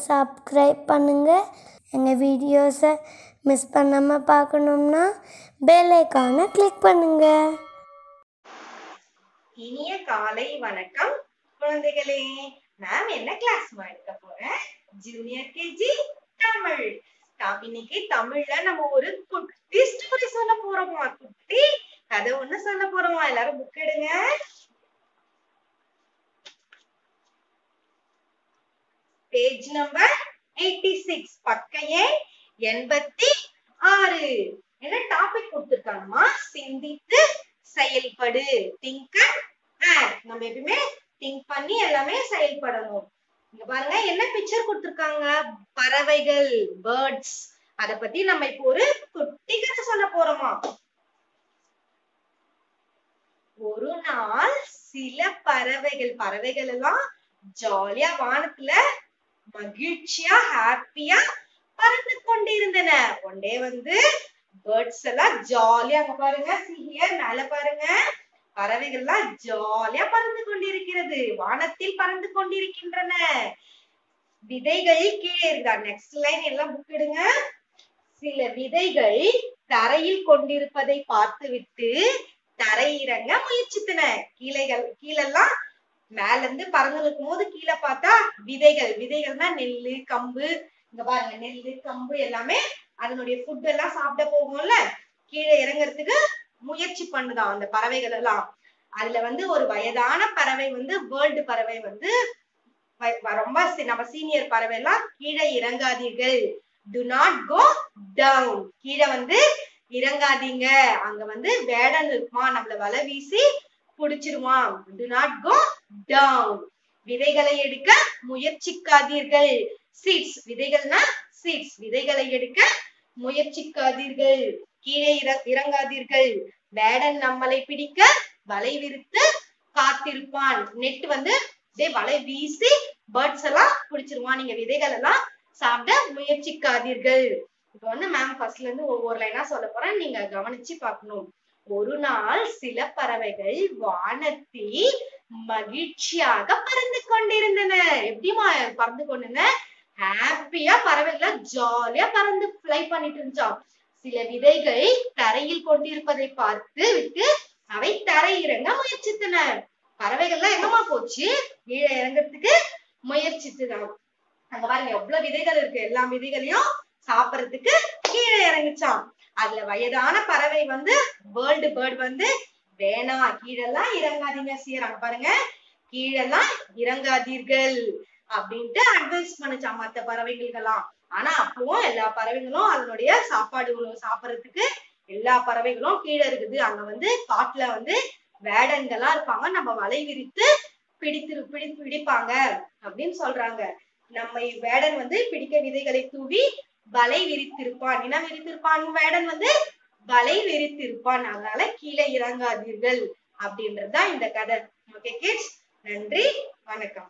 Subscribe பண்ணுங்கள். எங்கள் வீடியோஸை மிஸ் பண்ணாமல் பார்க்கணும்னா பெல் ஐகானை கிளிக் பண்ணுங்கள். இனிய காலை வணக்கம் குழந்தைகளே. நான் என்ன கிளாஸ் எடுக்க போறேன்? Junior KG Tamil. இன்னைக்கு தமிழ்ல நம்ம ஒரு குட்டி ஸ்டோரி சொல்ல போறோமா? குட்டி கதை ஒண்ணு சொல்ல போறோமா? எல்லாரும் புக் எடுங்க. பேஜ் நம்பர் 86, பக்க எண் 86. என்ன டாபிக் கொடுத்திருக்காங்கம்மா? சிந்தித்து செயல்படு. Think and act. நம்ம எப்பவுமே திங்க் பண்ணி எல்லாமே செயல்படணும். இங்க பாருங்க, என்ன பிக்சர் கொடுத்திருக்காங்க? பறவைகள், பேர்ட்ஸ். அத பத்தி நம்ம இப்போ ஒரு குட்டி கதை சொல்ல போறோமா? ஒரு நாள் சில பறவைகள் எல்லாம் ஜாலியா வானத்துல மகிழ்ச்சியா ஹாப்பியா பறந்து கொண்டிருந்தன. ஒன்றே பேர்ட்ஸ் எல்லாம் ஜாலியா, அங்க பாருங்க, மேல பாருங்க, பறவைகள் எல்லாம் ஜாலியா பறந்து கொண்டிருக்கிறது. வானத்தில் பறந்து கொண்டிருக்கின்றன. விதைகள் கீழே இருந்தா. நெக்ஸ்ட் லைன் எல்லாம் புக் எடுங்க. சில விதைகள் தரையில் கொண்டிருப்பதை பார்த்துவிட்டு தரையிறங்க முயற்சித்தன. கீழெல்லாம் மேல இருந்து பறந்து இருக்கும் போது கீழே பார்த்தா விதைகள்னா நெல்லு, கம்பு. இங்க பாருங்க, நெல்லு, கம்பு எல்லாமே அதனுடைய ஃபுட் எல்லாம் சாப்பிட போகும்ல. கீழே இறங்குறதுக்கு முயற்சி பண்ணுதான் அந்த பறவைகள் எல்லாம். அதுல ஒரு வயதான பறவை வேர்ல்டு பறவை ரொம்ப நம்ம சீனியர் பறவை எல்லாம், கீழே இறங்காதீர்கள், do not go down. கீழே இறங்காதீங்க, அங்க வேடன் இருக்குமா, நம்மள வலை வீசி புடிச்சிருவான். do not go down. விதைகளை எடுக்க முயற்சிக்காதீர்கள். seeds, விதைகள்னா seeds. விதைகளை எடுக்க முயற்சிக்காதீர்கள், கீழே இறங்காதீர்கள். வேடன் நம்மளை பிடிக்க வலை விரித்து காத்திருப்பான். நெட் வலை வீசி பேர்ட்ஸ் எல்லாம் பிடிச்சிருவான். நீங்க விதைகள் எல்லாம் சாப்பிட முயற்சிக்காதீர்கள். இப்ப மேம் ஃபர்ஸ்ட்ல இருந்து ஒவ்வொரு லைனா சொல்ல போறேன், நீங்க கவனிச்சு பார்க்கணும். ஒரு நாள் சில பறவைகள் வானத்தில் மகிழ்ச்சியாக பறந்து கொண்டிருந்தன. எப்படிமா பறந்து கொண்டிருந்தன? ஹாப்பியா பறவைகள் ஜாலியா பறந்து ஃப்ளை பண்ணிட்டு இருந்துச்சாம். சில விதைகள் தரையில் கொண்டிருப்பதை பார்த்து விட்டு அவை தரையிறங்க முயற்சித்தன. பறவைகள்லாம் எங்கம்மா போச்சு? கீழே இறங்குறதுக்கு முயற்சித்துதான். அங்க பாருங்க, எவ்வளவு விதைகள் இருக்கு. எல்லா விதைகளையும் சாப்பிடறதுக்கு கீழே இறங்குச்சாம். அதுல வயதான பறவை வேர்ல்டு பேர்ட் வேணாம், கீழெல்லாம் இறங்காதீங்க செய்யறாங்க பாருங்க, கீழெல்லாம் இறங்காதீர்கள் அப்படின்ட்டு அட்வைஸ் பண்ணுச்சாம் மத்த பறவைகளுக்கெல்லாம். ஆனா அப்பவும் எல்லா பறவைகளும் அதனுடைய சாப்பாடுகளும் சாப்பிடறதுக்கு எல்லா பறவைகளும் கீழே இருக்குது. அங்க காட்டுல வேடன்களா இருப்பாங்க, நம்ம வலை விரித்து பிடிப்பாங்க அப்படின்னு சொல்றாங்க. நம்ம வேடன் பிடிக்க விதைகளை தூவி வலை விரித்திருப்பான். என்ன விரித்திருப்பான்? வேடன் வலை விரித்திருப்பான். அதனால கீழே இறங்காதீர்கள் அப்படின்றதுதான் இந்த கதை. ஓகே கிட்ஸ், நன்றி, வணக்கம்.